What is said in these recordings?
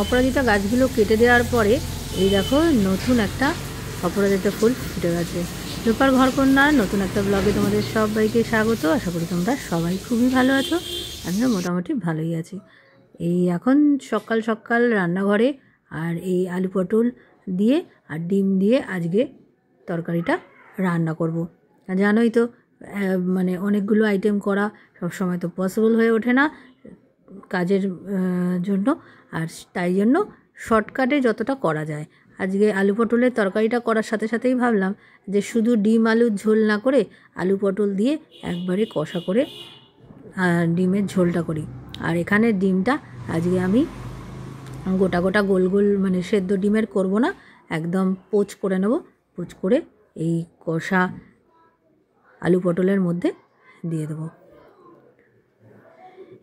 অপরাজিতা গাছগুলো কেটে দেওয়ার পরে এই দেখো নতুন একটা অপরাজিতা ফুল ফুটে গেছে। রূপার ঘরকন্যার নতুন একটা ব্লগে তোমাদের সবাইকে স্বাগত। আশা করি তোমরা সবাই খুবই ভালো আছো, আমিও মোটামুটি ভালোই আছি। এই এখন সকাল সকাল রান্নাঘরে আর এই আলু পটল দিয়ে আর ডিম দিয়ে আজকে তরকারিটা রান্না করব। জানোই তো মানে অনেকগুলো আইটেম করা সবসময় তো পসিবল হয়ে ওঠে না কাজের জন্য, আর তাই জন্য শর্টকাটে যতটা করা যায়। আজকে আলু পটলের তরকারিটা করার সাথে সাথেই ভাবলাম যে শুধু ডিম আলুর ঝোল না করে আলু পটল দিয়ে একবারে কষা করে ডিমের ঝোলটা করি। আর এখানে ডিমটা আজকে আমি গোটা গোটা গোল গোল মানে সেদ্ধ ডিমের করব না, একদম পোচ করে নেব। পোচ করে এই কষা আলু পটলের মধ্যে দিয়ে দেবো।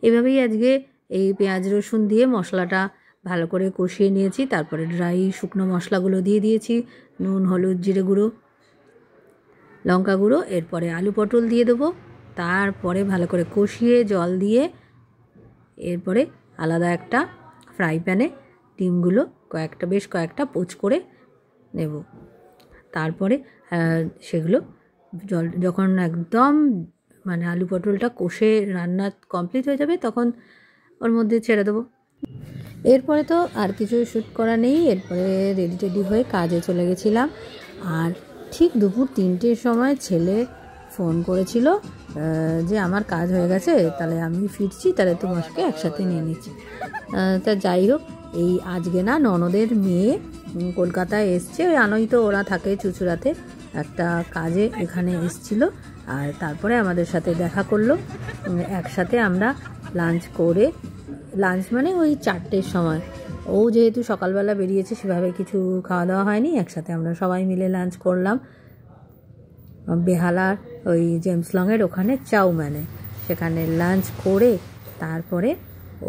এভাবেই আজকে এই পেঁয়াজ রসুন দিয়ে মশলাটা ভালো করে কষিয়ে নিয়েছি। তারপরে ড্রাই শুকনো মশলাগুলো দিয়ে দিয়েছি, নুন, হলুদ, জিরে গুঁড়ো, লঙ্কা গুঁড়ো। এরপরে আলু পটল দিয়ে দেবো। তারপরে ভালো করে কষিয়ে জল দিয়ে এরপরে আলাদা একটা ফ্রাই প্যানে ডিমগুলো বেশ কয়েকটা পোচ করে নেব। তারপরে সেগুলো যখন একদম মানে আলু পটলটা কষে রান্না কমপ্লিট হয়ে যাবে তখন ওর মধ্যে ছেড়ে দেবো। এরপরে তো আর কিছু শ্যুট করা নেই। এরপরে রেডি টেডি হয়ে কাজে চলে গেছিলাম। আর ঠিক দুপুর 3টের সময় ছেলে ফোন করেছিল যে আমার কাজ হয়ে গেছে, তাহলে আমি ফিরছি, তাহলে তোমাকে একসাথে নিয়ে নিচ্ছি। তা যাই হোক, এই আজকে না ননদের মেয়ে কলকাতায় এসছে, ওই আনোই তো ওরা থাকে চুঁচুড়াতে, একটা কাজে এখানে এসছিল। আর তারপরে আমাদের সাথে দেখা করলো। একসাথে আমরা লাঞ্চ করে, লাঞ্চ মানে ওই 4টের সময়, ও যেহেতু সকালবেলা বেরিয়েছে সেভাবে কিছু খাওয়া দাওয়া হয়নি, একসাথে আমরা সবাই মিলে লাঞ্চ করলাম বেহালার ওই জেমস লংয়ের ওখানে চাউম্যানে। সেখানে লাঞ্চ করে তারপরে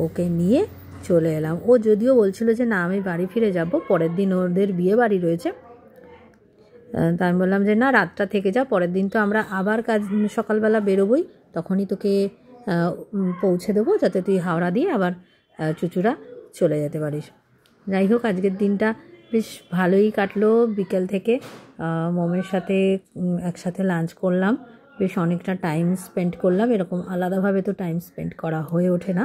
ওকে নিয়ে চলে এলাম। ও যদিও বলছিল যে না আমি বাড়ি ফিরে যাব, পরের দিন ওদের বিয়ে বাড়ি রয়েছে। তা আমি বললাম যে না, রাতটা থেকে যা, পরের দিন তো আমরা আবার কাজ সকালবেলা বেরোবই, তখনই তোকে পৌঁছে দেবো যাতে তুই হাওড়া দিয়ে আবার চুঁচুড়া চলে যেতে পারিস। যাই হোক, আজকের দিনটা বেশ ভালোই কাটলো। বিকেল থেকে মমের সাথে একসাথে লাঞ্চ করলাম, বেশ অনেকটা টাইম স্পেন্ড করলাম। এরকম আলাদাভাবে তো টাইম স্পেন্ড করা হয়ে ওঠে না।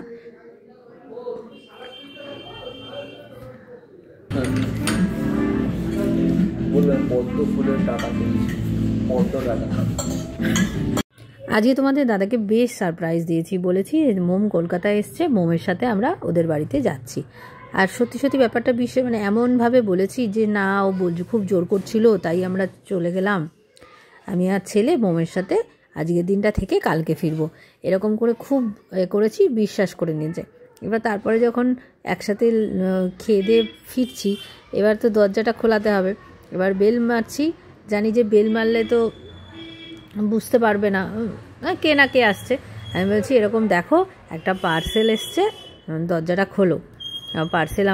আজকে তোমাদের দাদাকে বেশ সারপ্রাইজ দিয়েছি, বলেছি মোম কলকাতায় এসছে, মোমের সাথে আমরা ওদের বাড়িতে যাচ্ছি। আর সত্যি সত্যি ব্যাপারটা মানে এমনভাবে বলেছি যে না, ও খুব জোর করছিল, তাই আমরা চলে গেলাম আমি আর ছেলে মোমের সাথে আজকের দিনটা থেকে কালকে ফিরবো, এরকম করে খুব করেছি, বিশ্বাস করে নিয়েছে। এবার তারপরে যখন একসাথে খেয়ে দিয়ে ফিরছি, এবার তো দরজাটা খোলাতে হবে। এবার বেল মারছি, জানি যে বেল মারলে তো বুঝতে পারবে না কে না কে আসছে। আমি বলছি এরকম দেখো একটা পার্সেল এসছে, দরজাটা খোলো। পার্সেল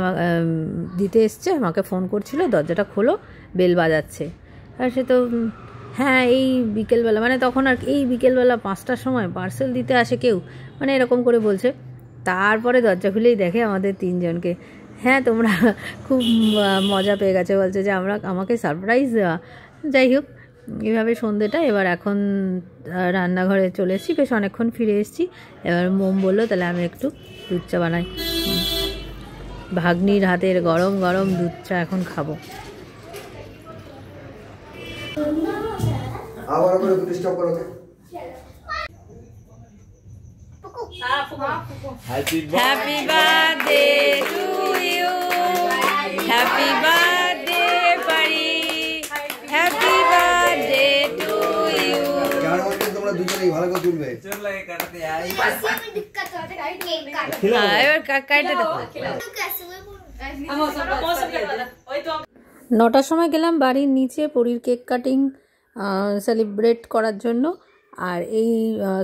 দিতে এসছে, আমাকে ফোন করছিল, দরজাটা খোলো, বেল বাজাচ্ছে। আর সে তো হ্যাঁ, এই বিকেলবেলা মানে তখন আর এই বিকেলবেলা 5টার সময় পার্সেল দিতে আসে কেউ, মানে এরকম করে বলছে। তারপরে দরজা খুলেই দেখে আমাদের 3জনকে। হ্যাঁ, তোমরা খুব মজা পেয়ে গেছে, বলছে যে আমাকে সারপ্রাইজ দেওয়া। যাই হোক, এইভাবে সন্ধ্যেটা এবার এখন রান্নাঘরে চলে এসেছি, বেশ অনেকক্ষণ ফিরে এসেছি। এবার মোম বললো তাহলে আমি একটু দুধ চা বানাই, ভাগ্নির হাতের গরম গরম দুধ চা এখন খাবো। Happy birthday to you, happy birthday Pari, happy birthday to you. তোমরা দুজনেই ভালো করে তুলবে। এবার কাটতে দাও। 9টার সময় গেলাম বাড়ির নিচে পরীর কেক কাটিং সেলিব্রেট করার জন্য। আর এই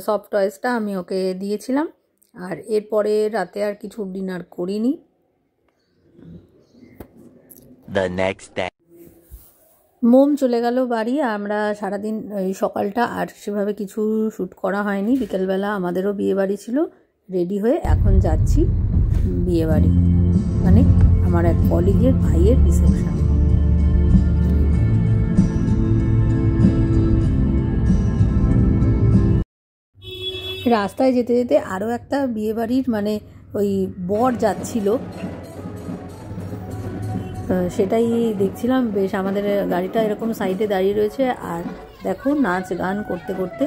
সফট টয়েসটা আমি ওকে দিয়েছিলাম। আর এরপরে রাতে আর কিছু ডিনার করিনি। মোম চলে গেল বাড়ি। আমরা সারাদিন এই সকালটা আর সেভাবে কিছু শ্যুট করা হয়নি। বিকেলবেলা আমাদেরও বিয়ে বাড়ি ছিল, রেডি হয়ে এখন যাচ্ছি বিয়ে বাড়ি, মানে আমার এক কলিগের ভাইয়ের রিসেপশন। রাস্তায় যেতে যেতে আরও একটা বিয়েবাড়ির মানে ওই বর যাচ্ছিল, সেটাই দেখছিলাম। বেশ আমাদের গাড়িটা এরকম সাইডে দাঁড়িয়ে রয়েছে, আর দেখো নাচ গান করতে করতে,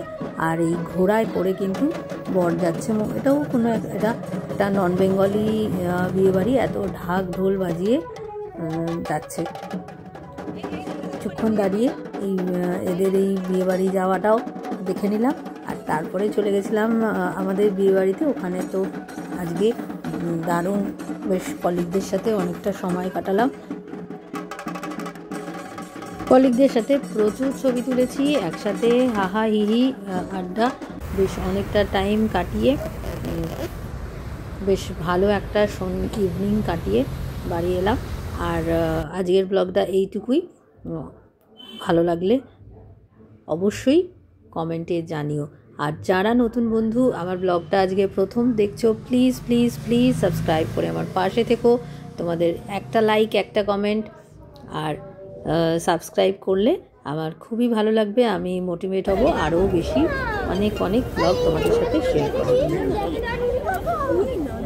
আর এই ঘোড়ায় করে কিন্তু বর যাচ্ছে। এটাও কোনো এটা একটা নন বেঙ্গলি বিয়েবাড়ি, এত ঢাক ঢোল বাজিয়ে যাচ্ছে। কিছুক্ষণ দাঁড়িয়ে এই এদের এই বিয়েবাড়ি যাওয়াটাও দেখে নিলাম, আর তারপরে চলে গেছিলাম আমাদের বিয়েবাড়িতে। ওখানে তো আজকে দারুণ বেশ কলিগদের সাথে অনেকটা সময় কাটালাম। কলিগদের সাথে প্রচুর ছবি তুলেছি, একসাথে হাহা হিহি আড্ডা, বেশ অনেকটা টাইম কাটিয়ে বেশ ভালো একটা ইভিনিং কাটিয়ে বাড়ি এলাম। আর আজকের ব্লগটা এইটুকুই। ভালো লাগলে অবশ্যই কমেন্টে জানিও। আর যারা নতুন বন্ধু আমার ব্লগটা আজকে প্রথম দেখছো, প্লিজ প্লিজ প্লিজ সাবস্ক্রাইব করে আমার পাশে থেকো। তোমাদের একটা লাইক, একটা কমেন্ট আর সাবস্ক্রাইব করলে আমার খুবই ভালো লাগবে। আমি মোটিভেট হব আরও বেশি অনেক অনেক ব্লগ তোমাদের সাথে শেয়ার করব।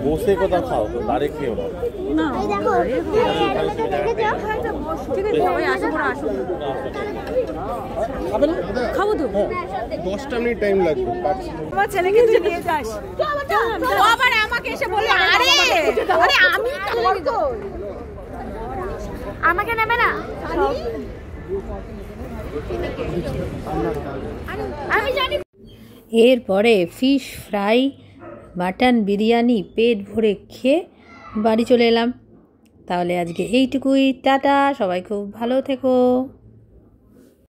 বসে কথা খাও, ডাইরেক্ট খেও না। খাবো তো 10টা মিনিট টাইম লাগবে। আমার ছেলেকে তুই নিয়ে যাস, ও আবার আমাকে এসে বলে আরে আরে আমি আমাকে নেবে না, আমি জানি। এরপরে ফিশ ফ্রাই, মাটন বিরিয়ানি পেট ভরে খেয়ে বাড়ি চলে এলাম। তাহলে আজকে এইটুকুই, টাটা, সবাই খুব ভালো থেকো।